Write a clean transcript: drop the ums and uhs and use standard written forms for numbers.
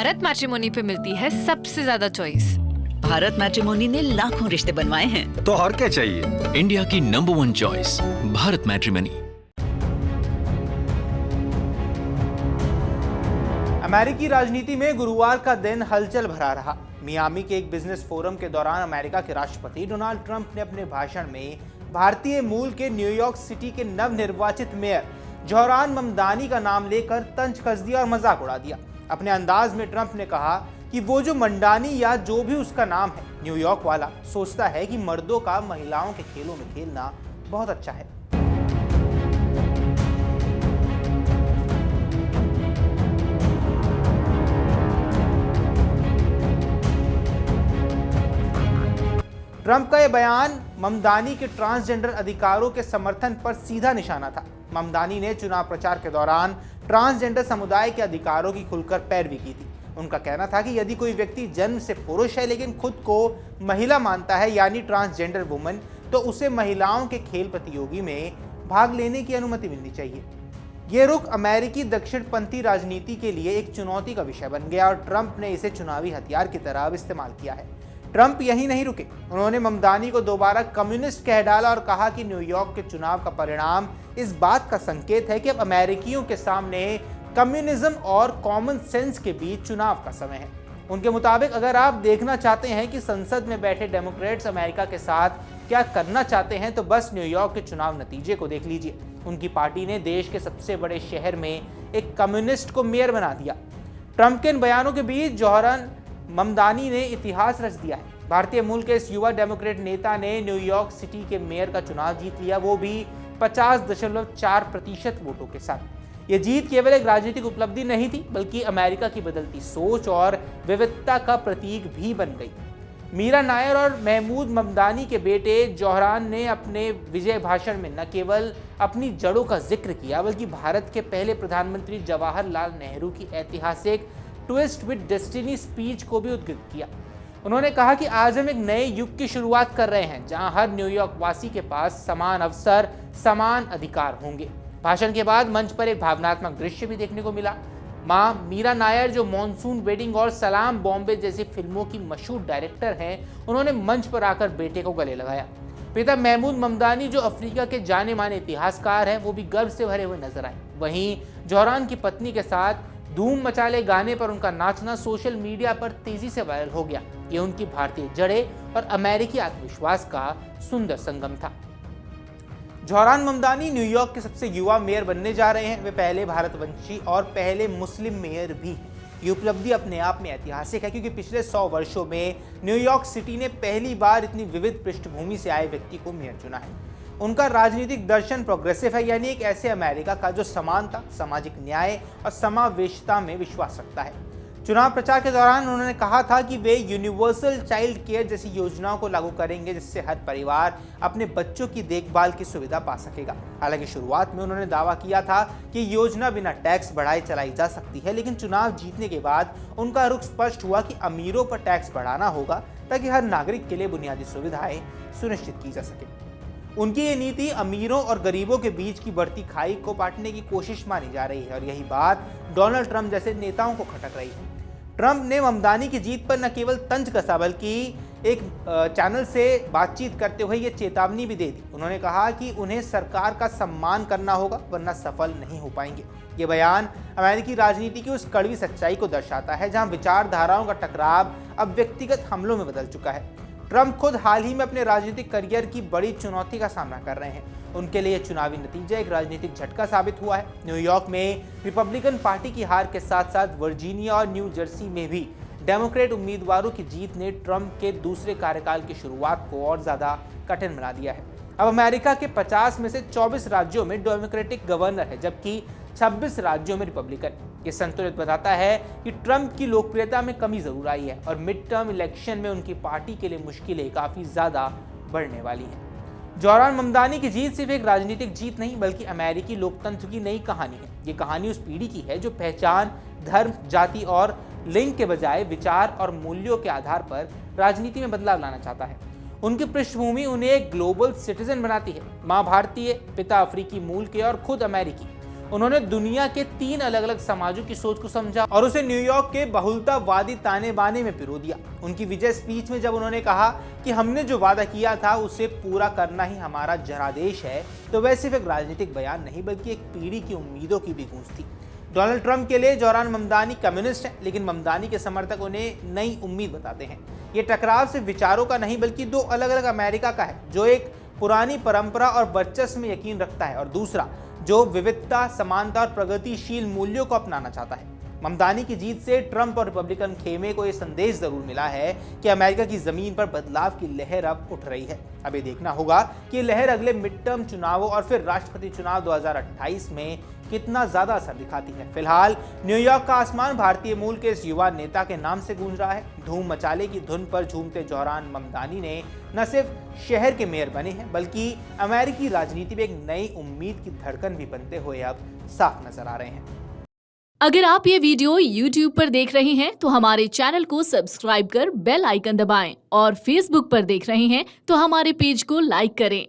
Bharat matrimony पे मिलती है सबसे ज्यादा चॉइस। भारत मैट्रिमोनी ने लाखों रिश्ते बनवाए हैं। तो और क्या चाहिए? इंडिया की नंबर 1 चॉइस, भारत मैट्रिमोनी। अमेरिकी राजनीति में गुरुवार का दिन हलचल भरा रहा। मियामी के एक बिजनेस फोरम के दौरान अमेरिका के राष्ट्रपति डोनाल्ड ट्रंप ने अपने भाषण में भारतीय मूल के न्यूयॉर्क सिटी के नवनिर्वाचित मेयर जोहरान ममदानी का नाम लेकर तंज कस दिया और मजाक उड़ा दिया। अपने अंदाज में ट्रंप ने कहा कि वो जो मंडानी या जो भी उसका नाम है, न्यूयॉर्क वाला, सोचता है कि मर्दों का महिलाओं के खेलों में खेलना बहुत अच्छा है। ट्रंप का यह बयान ममदानी के ट्रांसजेंडर अधिकारों के समर्थन पर सीधा निशाना था। ममदानी ने चुनाव प्रचार के दौरान ट्रांसजेंडर समुदाय के अधिकारों की खुलकर पैरवी की थी। उनका कहना था कि यदि कोई व्यक्ति जन्म से पुरुष है लेकिन खुद को महिला मानता है, यानी ट्रांसजेंडर वुमन, तो उसे महिलाओं के खेल प्रतियोगी में भाग लेने की अनुमति मिलनी चाहिए। ये रुख अमेरिकी दक्षिणपंथी राजनीति के लिए एक चुनौती का विषय बन गया और ट्रंप ने इसे चुनावी हथियार की तरह अब इस्तेमाल किया है। ट्रंप यहीं नहीं रुके, उन्होंने ममदानी को दोबारा कम्युनिस्ट कह डाला और कहा कि न्यूयॉर्क के चुनाव का परिणाम इस बात का संकेत है कि अब अमेरिकियों के सामने कम्युनिज्म और कॉमन सेंस के बीच चुनाव का समय है। उनके मुताबिक अगर आप देखना चाहते हैं कि संसद में बैठे डेमोक्रेट्स अमेरिका के साथ क्या करना चाहते हैं, तो बस न्यूयॉर्क के चुनाव नतीजे को देख लीजिए। उनकी पार्टी ने देश के सबसे बड़े शहर में एक कम्युनिस्ट को मेयर बना दिया। ट्रंप के इन बयानों के बीच जोहरान ममदानी ने इतिहास रच दिया है। भारतीय मूल के इस युवा डेमोक्रेट नेता ने न्यूयॉर्क सिटी के मेयर का चुनाव जीत लिया, वो भी 50.4% वोटों के साथ। ये जीत केवल एक राजनीतिक उपलब्धि नहीं थी, बल्कि अमेरिका की बदलती सोच और विविधता का प्रतीक भी बन गई। मीरा नायर और महमूद ममदानी के बेटे जोहरान ने अपने विजय भाषण में न केवल अपनी जड़ों का जिक्र किया, बल्कि भारत के पहले प्रधानमंत्री जवाहरलाल नेहरू की ऐतिहासिक ट्विस्ट विद डेस्टिनी स्पीच को भी उद्धृत किया। उन्होंने कहा कि आज हम एक नए युग की शुरुआत कर रहे हैं, जहां हर न्यूयॉर्क वासी के पास समान अवसर, समान अधिकार होंगे। भाषण के बाद मंच पर एक भावनात्मक दृश्य भी देखने को मिला। मां मीरा नायर, जो मॉनसून वेडिंग और सलाम बॉम्बे जैसी फिल्मों की मशहूर डायरेक्टर हैं, उन्होंने मंच पर आकर बेटे को गले लगाया। पिता महमूद ममदानी, जो अफ्रीका के जाने माने इतिहासकार हैं, वो भी गर्व से भरे हुए नजर आए। वहीं जोहरान की पत्नी के साथ धूम मचाले गाने पर उनका नाचना सोशल मीडिया पर तेजी से वायरल हो गया। ये उनकी भारतीय जड़ें और अमेरिकी आत्मविश्वास का सुंदर संगम था। जोहरान ममदानी न्यूयॉर्क के सबसे युवा मेयर बनने जा रहे हैं। वे पहले भारतवंशी और पहले मुस्लिम मेयर भी हैं। ये उपलब्धि अपने आप में ऐतिहासिक है, क्योंकि पिछले 100 वर्षों में न्यूयॉर्क सिटी ने पहली बार इतनी विविध पृष्ठभूमि से आए व्यक्ति को मेयर चुना है। उनका राजनीतिक दर्शन प्रोग्रेसिव है, यानी एक ऐसे अमेरिका का जो समानता, सामाजिक न्याय और समावेशिता में विश्वास रखता है। चुनाव प्रचार के दौरान उन्होंने कहा था कि वे यूनिवर्सल चाइल्ड केयर जैसी योजनाओं को लागू करेंगे, जिससे हर परिवार अपने बच्चों की देखभाल की सुविधा पा सकेगा। हालांकि शुरुआत में उन्होंने दावा किया था कि योजना बिना टैक्स बढ़ाए चलाई जा सकती है, लेकिन चुनाव जीतने के बाद उनका रुख स्पष्ट हुआ कि अमीरों पर टैक्स बढ़ाना होगा, ताकि हर नागरिक के लिए बुनियादी सुविधाएं सुनिश्चित की जा सके। उनकी ये नीति अमीरों और गरीबों के बीच की बढ़ती खाई को पाटने की कोशिश मानी जा रही है, और यही बात डोनाल्ड ट्रंप जैसे नेताओं को खटक रही है। ट्रंप ने ममदानी की जीत पर न केवल तंज कसा, बल्कि एक चैनल से बातचीत करते हुए ये चेतावनी भी दे दी। उन्होंने कहा कि उन्हें सरकार का सम्मान करना होगा, वरना सफल नहीं हो पाएंगे। ये बयान अमेरिकी राजनीति की उस कड़वी सच्चाई को दर्शाता है, जहां विचारधाराओं का टकराव अब व्यक्तिगत हमलों में बदल चुका है। ट्रंप खुद हाल ही में अपने राजनीतिक करियर की बड़ी चुनौती का सामना कर रहे हैं। उनके लिए चुनावी नतीजा एक राजनीतिक झटका साबित हुआ है। न्यूयॉर्क में रिपब्लिकन पार्टी की हार के साथ साथ वर्जीनिया और न्यू जर्सी में भी डेमोक्रेट उम्मीदवारों की जीत ने ट्रंप के दूसरे कार्यकाल की शुरुआत को और ज्यादा कठिन बना दिया है। अब अमेरिका के 50 में से 24 राज्यों में डेमोक्रेटिक गवर्नर है, जबकि 26 राज्यों में रिपब्लिकन। ये संतुलित बताता है कि ट्रंप की लोकप्रियता में कमी जरूर आई है और मिड टर्म इलेक्शन में उनकी पार्टी के लिए मुश्किलें काफी ज्यादा बढ़ने वाली हैं। जोहरान ममदानी की जीत सिर्फ एक राजनीतिक जीत नहीं, बल्कि अमेरिकी लोकतंत्र की नई कहानी है। ये कहानी उस पीढ़ी की है जो पहचान, धर्म, जाति और लिंग के बजाय विचार और मूल्यों के आधार पर राजनीति में बदलाव लाना चाहता है। उनकी पृष्ठभूमि उन्हें एक ग्लोबल सिटीजन बनाती है। माँ भारतीय, पिता अफ्रीकी मूल के और खुद अमेरिकी। उन्होंने दुनिया के 3 अलग अलग समाजों की सोच को समझा और उसे न्यूयॉर्क के बहुलतावादी ताने बाने में पिरो दिया। उनकी विजय स्पीच में जब उन्होंने कहा कि हमने जो वादा किया था उसे पूरा करना ही हमारा जनादेश है, तो वह सिर्फ एक राजनीतिक बयान नहीं बल्कि एक पीढ़ी की उम्मीदों की भी गूंज थी। डोनाल्ड ट्रंप के लिए जोहरान ममदानी कम्युनिस्ट हैं, लेकिन ममदानी के समर्थक उन्हें नई उम्मीद बताते हैं। ये टकराव सिर्फ विचारों का नहीं बल्कि 2 अलग अलग अमेरिका का है, जो एक पुरानी परंपरा और वर्चस्व में यकीन रखता है और दूसरा जो विविधता, समानता और प्रगतिशील मूल्यों को अपनाना चाहता है। ममदानी की जीत से ट्रंप और रिपब्लिकन खेमे को यह संदेश जरूर मिला है कि अमेरिका की जमीन पर बदलाव की लहर अब उठ रही है। अब ये देखना होगा कि ये लहर अगले मिड टर्म चुनावों और फिर राष्ट्रपति चुनाव 2028 में कितना ज्यादा असर दिखाती है। फिलहाल न्यूयॉर्क का आसमान भारतीय मूल के इस युवा नेता के नाम से गूंज रहा है। धूम मचाले की धुन पर झूमते जोहरान ममदानी ने न सिर्फ शहर के मेयर बने हैं बल्कि अमेरिकी राजनीति में एक नई उम्मीद की धड़कन भी बनते हुए अब साफ नजर आ रहे हैं। अगर आप ये वीडियो YouTube पर देख रहे हैं तो हमारे चैनल को सब्सक्राइब कर बेल आइकन दबाएं और Facebook पर देख रहे हैं तो हमारे पेज को लाइक करें।